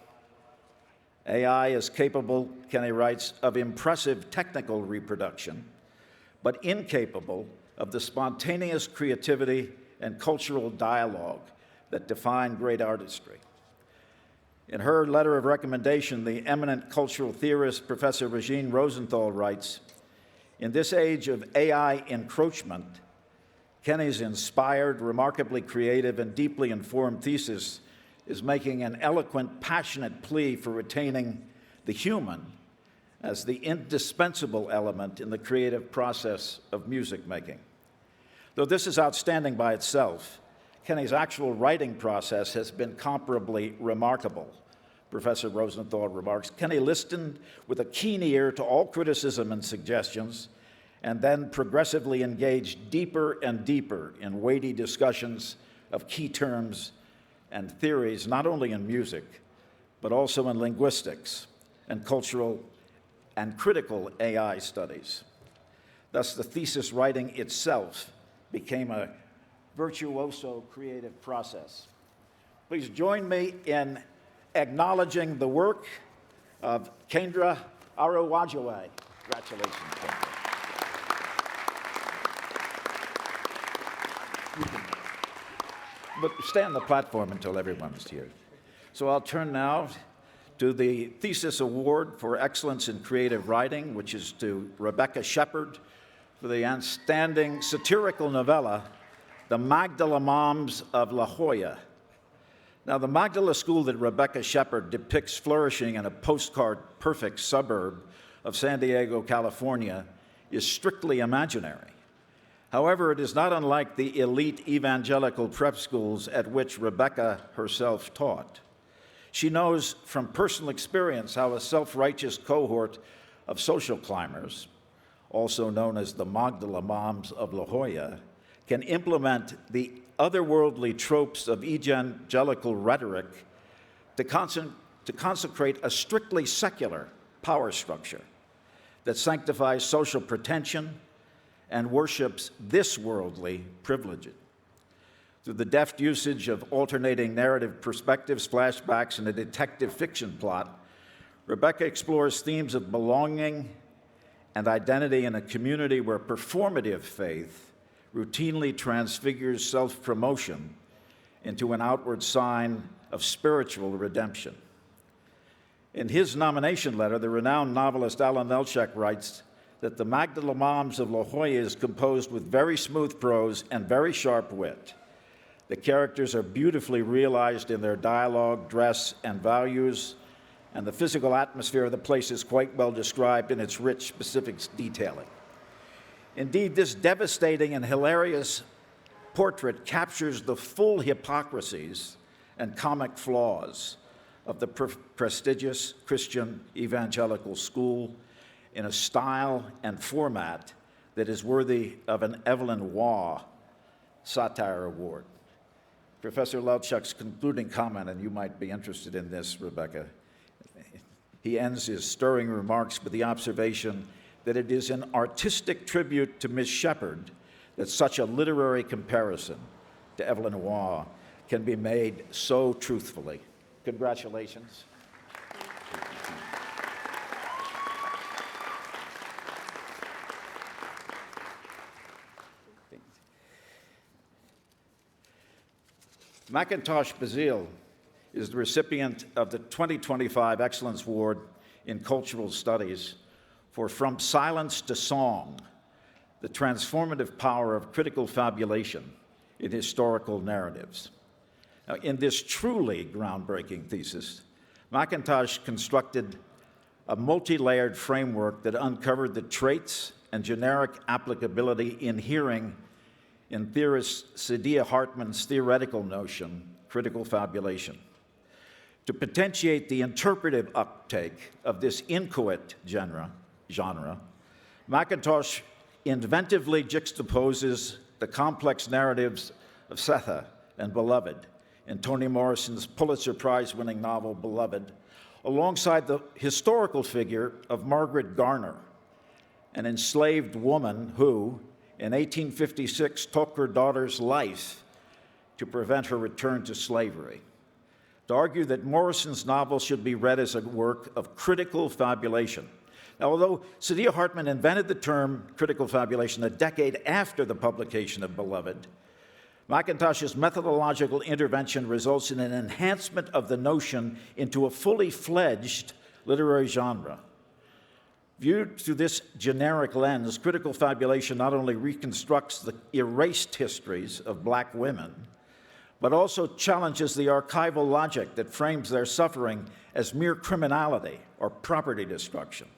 AI is capable, Kenny writes, of impressive technical reproduction, but incapable of the spontaneous creativity and cultural dialogue that define great artistry. In her letter of recommendation, the eminent cultural theorist Professor Regine Rosenthal writes, "In this age of AI encroachment, Kenny's inspired, remarkably creative, and deeply informed thesis is making an eloquent, passionate plea for retaining the human as the indispensable element in the creative process of music making." Though this is outstanding by itself, Kenny's actual writing process has been comparably remarkable. Professor Rosenthal remarks, Kenny listened with a keen ear to all criticism and suggestions, and then progressively engaged deeper and deeper in weighty discussions of key terms and theories, not only in music, but also in linguistics and cultural and critical AI studies. Thus, the thesis writing itself became a virtuoso creative process. Please join me in acknowledging the work of Kendra Arawajaway. Congratulations, Kendra. But stay on the platform until everyone's here. So I'll turn now to the Thesis Award for Excellence in Creative Writing, which is to Rebecca Shepard for the outstanding satirical novella, The Magdala Moms of La Jolla. Now, the Magdala school that Rebecca Shepard depicts flourishing in a postcard-perfect suburb of San Diego, California, is strictly imaginary. However, it is not unlike the elite evangelical prep schools at which Rebecca herself taught. She knows from personal experience how a self-righteous cohort of social climbers, also known as the Magdala Moms of La Jolla, can implement the otherworldly tropes of evangelical rhetoric to consecrate a strictly secular power structure that sanctifies social pretension and worships this worldly privilege. Through the deft usage of alternating narrative perspectives, flashbacks, and a detective fiction plot, Rebecca explores themes of belonging and identity in a community where performative faith routinely transfigures self-promotion into an outward sign of spiritual redemption. In his nomination letter, the renowned novelist Alan Melchek writes that the Magdala Moms of La Jolla is composed with very smooth prose and very sharp wit. The characters are beautifully realized in their dialogue, dress, and values, and the physical atmosphere of the place is quite well described in its rich specifics detailing. Indeed, this devastating and hilarious portrait captures the full hypocrisies and comic flaws of the prestigious Christian evangelical school in a style and format that is worthy of an Evelyn Waugh Satire Award. Professor Melchek's concluding comment, and you might be interested in this, Rebecca, he ends his stirring remarks with the observation that it is an artistic tribute to Miss Shepard that such a literary comparison to Evelyn Waugh can be made so truthfully. Congratulations. Macintosh Bazile is the recipient of the 2025 Excellence Award in Cultural Studies for From Silence to Song, the transformative power of critical fabulation in historical narratives. Now, in this truly groundbreaking thesis, Macintosh constructed a multi-layered framework that uncovered the traits and generic applicability inhering in theorist Saidiya Hartman's theoretical notion, critical fabulation. To potentiate the interpretive uptake of this inchoate genre, McIntosh inventively juxtaposes the complex narratives of Sethe and Beloved in Toni Morrison's Pulitzer Prize-winning novel Beloved, alongside the historical figure of Margaret Garner, an enslaved woman who, in 1856, took her daughter's life to prevent her return to slavery. To argue that Morrison's novel should be read as a work of critical fabulation. Now, although Saidiya Hartman invented the term critical fabulation a decade after the publication of Beloved, McIntosh's methodological intervention results in an enhancement of the notion into a fully fledged literary genre. Viewed through this generic lens, critical fabulation not only reconstructs the erased histories of Black women, but also challenges the archival logic that frames their suffering as mere criminality or property destruction.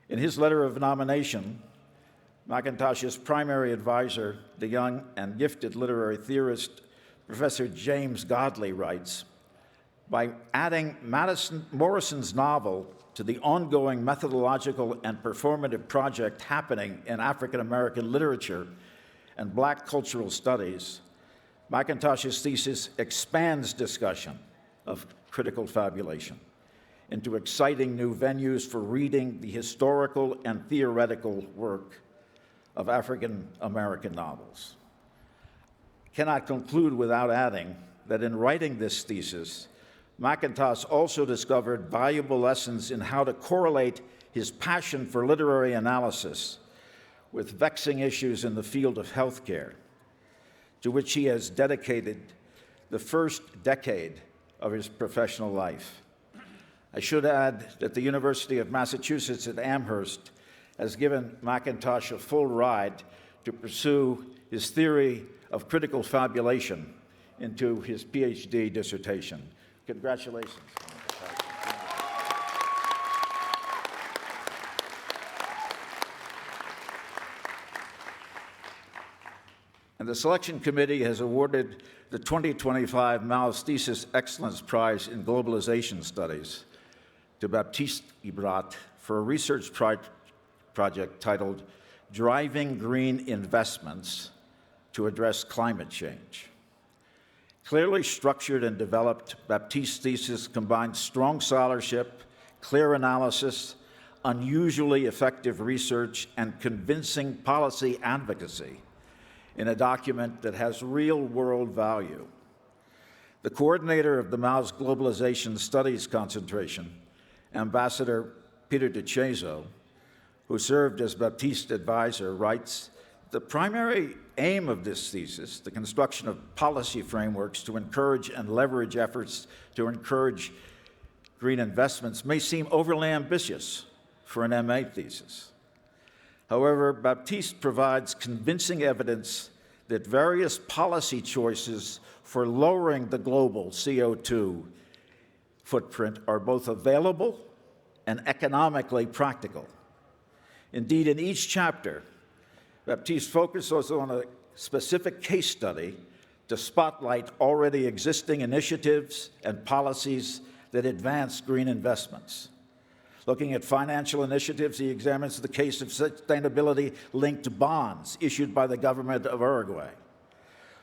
In his letter of nomination, McIntosh's primary advisor, the young and gifted literary theorist, Professor James Godley, writes, by adding Morrison's novel to the ongoing methodological and performative project happening in African American literature and Black cultural studies, McIntosh's thesis expands discussion of critical fabulation into exciting new venues for reading the historical and theoretical work of African American novels. Cannot conclude without adding that in writing this thesis, McIntosh also discovered valuable lessons in how to correlate his passion for literary analysis with vexing issues in the field of healthcare, to which he has dedicated the first decade of his professional life. I should add that the University of Massachusetts at Amherst has given McIntosh a full ride to pursue his theory of critical fabulation into his PhD dissertation. Congratulations. And the selection committee has awarded the 2025 Miles Thesis Excellence Prize in Globalization Studies to Baptiste Ibrat for a research project titled Driving Green Investments to Address Climate Change. Clearly structured and developed, Baptiste's thesis combines strong scholarship, clear analysis, unusually effective research, and convincing policy advocacy in a document that has real-world value. The coordinator of the Miles Globalization Studies concentration, Ambassador Peter DeCeso, who served as Baptiste's advisor, writes, the primary aim of this thesis, the construction of policy frameworks to encourage and leverage efforts to encourage green investments, may seem overly ambitious for an MA thesis. However, Baptiste provides convincing evidence that various policy choices for lowering the global CO2 footprint are both available and economically practical. Indeed, in each chapter, Baptiste focuses on a specific case study to spotlight already existing initiatives and policies that advance green investments. Looking at financial initiatives, he examines the case of sustainability-linked bonds issued by the government of Uruguay.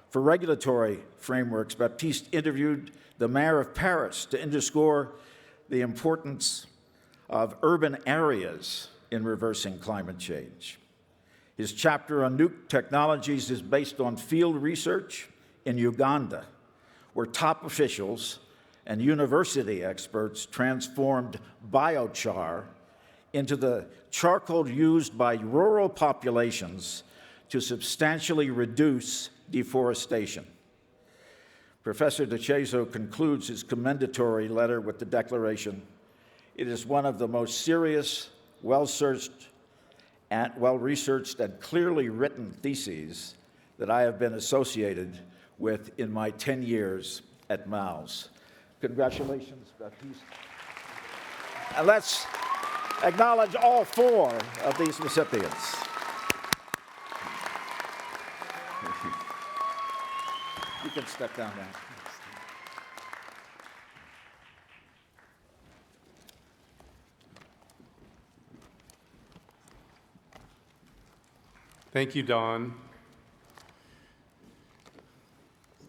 For regulatory frameworks, Baptiste interviewed the mayor of Paris to underscore the importance of urban areas in reversing climate change. His chapter on new technologies is based on field research in Uganda, where top officials and university experts transformed biochar into the charcoal used by rural populations to substantially reduce deforestation. Professor DeCeso concludes his commendatory letter with the declaration, "It is one of the most serious, well-researched and clearly written theses that I have been associated with in my 10 years at Miles." Congratulations, Baptiste. And let's acknowledge all 4 of these recipients. You can step down now. Thank you, Don.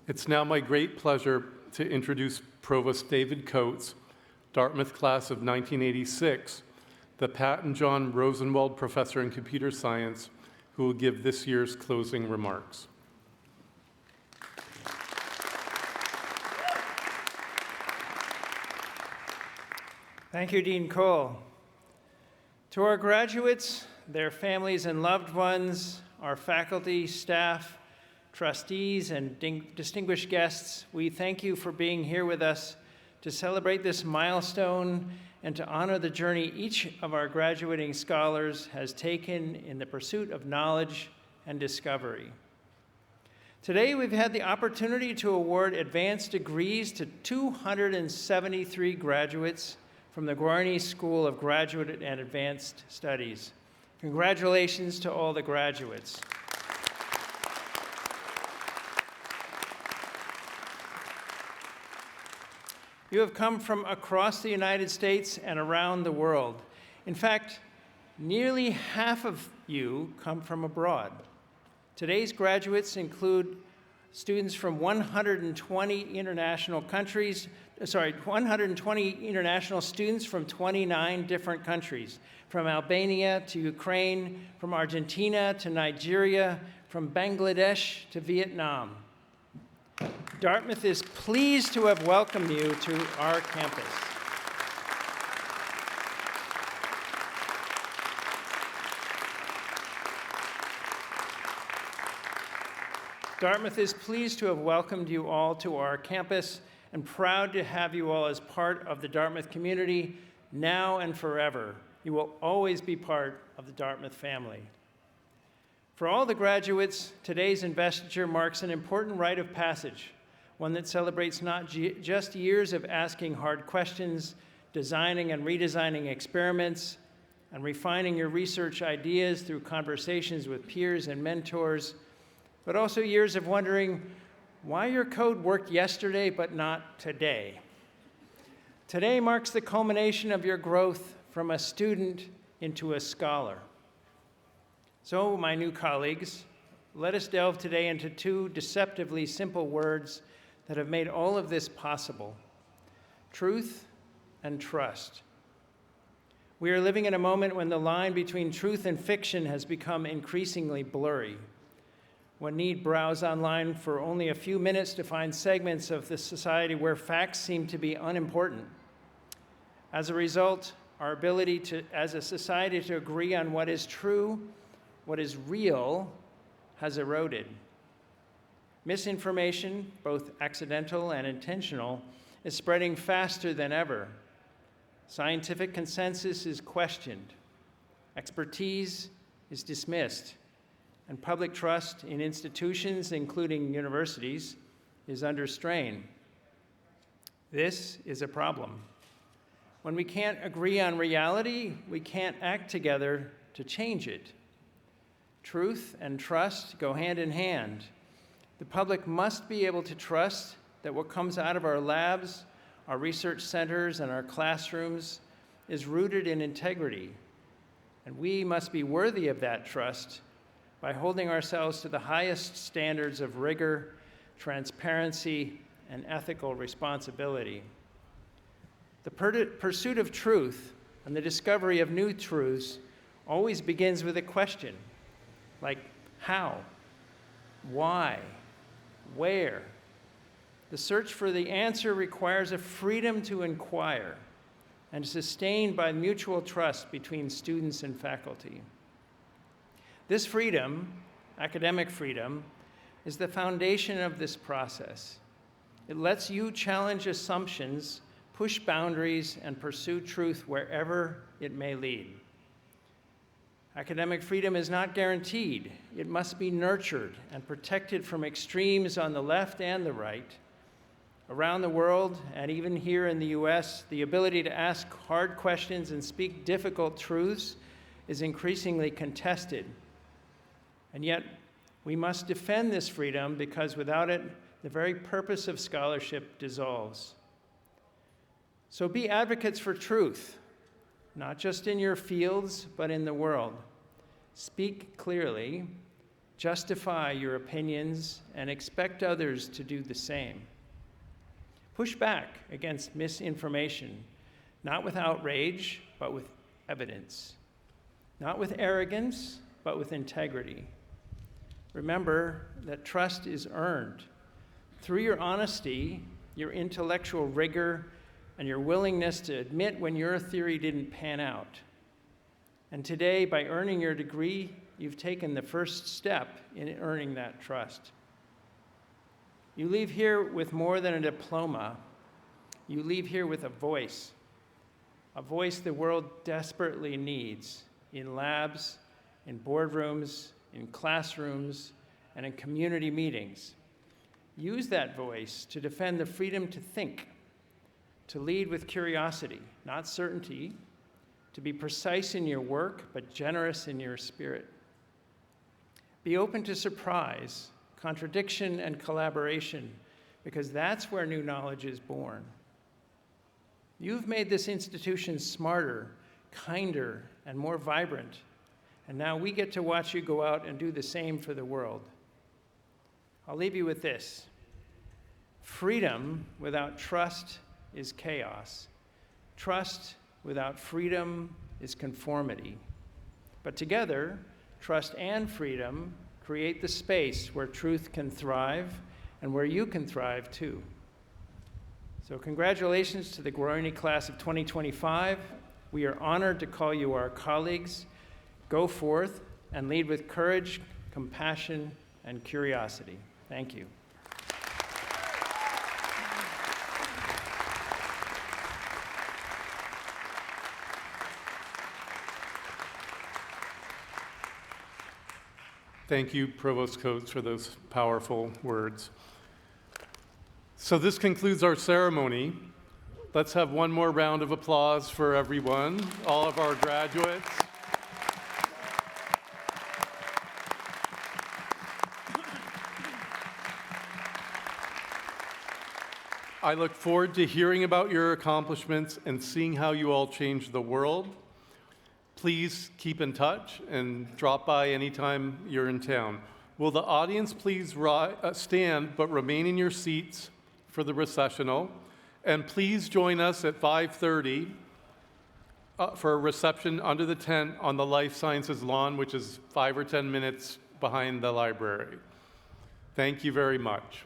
It's now my great pleasure to introduce Provost David Coates, Dartmouth class of 1986, the Pat and John Rosenwald Professor in Computer Science, who will give this year's closing remarks. Thank you, Dean Cole. To our graduates, their families and loved ones, our faculty, staff, trustees, and distinguished guests, we thank you for being here with us to celebrate this milestone and to honor the journey each of our graduating scholars has taken in the pursuit of knowledge and discovery. Today, we've had the opportunity to award advanced degrees to 273 graduates from the Guarini School of Graduate and Advanced Studies. Congratulations to all the graduates. You have come from across the United States and around the world. In fact, nearly half of you come from abroad. Today's graduates include students from 120 international students from 29 different countries, from Albania to Ukraine, from Argentina to Nigeria, from Bangladesh to Vietnam. Dartmouth is pleased to have welcomed you to our campus. Dartmouth is pleased to have welcomed you all to our campus and proud to have you all as part of the Dartmouth community now and forever. You will always be part of the Dartmouth family. For all the graduates, today's investiture marks an important rite of passage, one that celebrates not just years of asking hard questions, designing and redesigning experiments, and refining your research ideas through conversations with peers and mentors, but also years of wondering why your code worked yesterday but not today. Today marks the culmination of your growth from a student into a scholar. So, my new colleagues, let us delve today into 2 deceptively simple words that have made all of this possible: truth and trust. We are living in a moment when the line between truth and fiction has become increasingly blurry. One need browse online for only a few minutes to find segments of the society where facts seem to be unimportant. As a result, our ability as a society to agree on what is true, what is real, has eroded. Misinformation, both accidental and intentional, is spreading faster than ever. Scientific consensus is questioned. Expertise is dismissed. And public trust in institutions, including universities, is under strain. This is a problem. When we can't agree on reality, we can't act together to change it. Truth and trust go hand in hand. The public must be able to trust that what comes out of our labs, our research centers, and our classrooms is rooted in integrity. And we must be worthy of that trust by holding ourselves to the highest standards of rigor, transparency, and ethical responsibility. The pursuit of truth and the discovery of new truths always begins with a question, like how, why, where. The search for the answer requires a freedom to inquire and is sustained by mutual trust between students and faculty. This freedom, academic freedom, is the foundation of this process. It lets you challenge assumptions, push boundaries, and pursue truth wherever it may lead. Academic freedom is not guaranteed. It must be nurtured and protected from extremes on the left and the right. Around the world, and even here in the US, the ability to ask hard questions and speak difficult truths is increasingly contested. And yet, we must defend this freedom because without it, the very purpose of scholarship dissolves. So be advocates for truth, not just in your fields, but in the world. Speak clearly, justify your opinions, and expect others to do the same. Push back against misinformation, not with outrage, but with evidence. Not with arrogance, but with integrity. Remember that trust is earned through your honesty, your intellectual rigor, and your willingness to admit when your theory didn't pan out. And today, by earning your degree, you've taken the first step in earning that trust. You leave here with more than a diploma. You leave here with a voice the world desperately needs in labs, in boardrooms, in classrooms, and in community meetings. Use that voice to defend the freedom to think, to lead with curiosity, not certainty, to be precise in your work, but generous in your spirit. Be open to surprise, contradiction, and collaboration, because that's where new knowledge is born. You've made this institution smarter, kinder, and more vibrant, and now we get to watch you go out and do the same for the world. I'll leave you with this. Freedom without trust is chaos. Trust without freedom is conformity. But together, trust and freedom create the space where truth can thrive and where you can thrive too. So congratulations to the Guarini class of 2025. We are honored to call you our colleagues. Go forth and lead with courage, compassion, and curiosity. Thank you. Thank you, Provost Coates, for those powerful words. So this concludes our ceremony. Let's have one more round of applause for everyone, all of our graduates. I look forward to hearing about your accomplishments and seeing how you all change the world. Please keep in touch and drop by anytime you're in town. Will the audience please stand but remain in your seats for the recessional? And please join us at 5:30 for a reception under the tent on the Life Sciences lawn, which is 5 or 10 minutes behind the library. Thank you very much.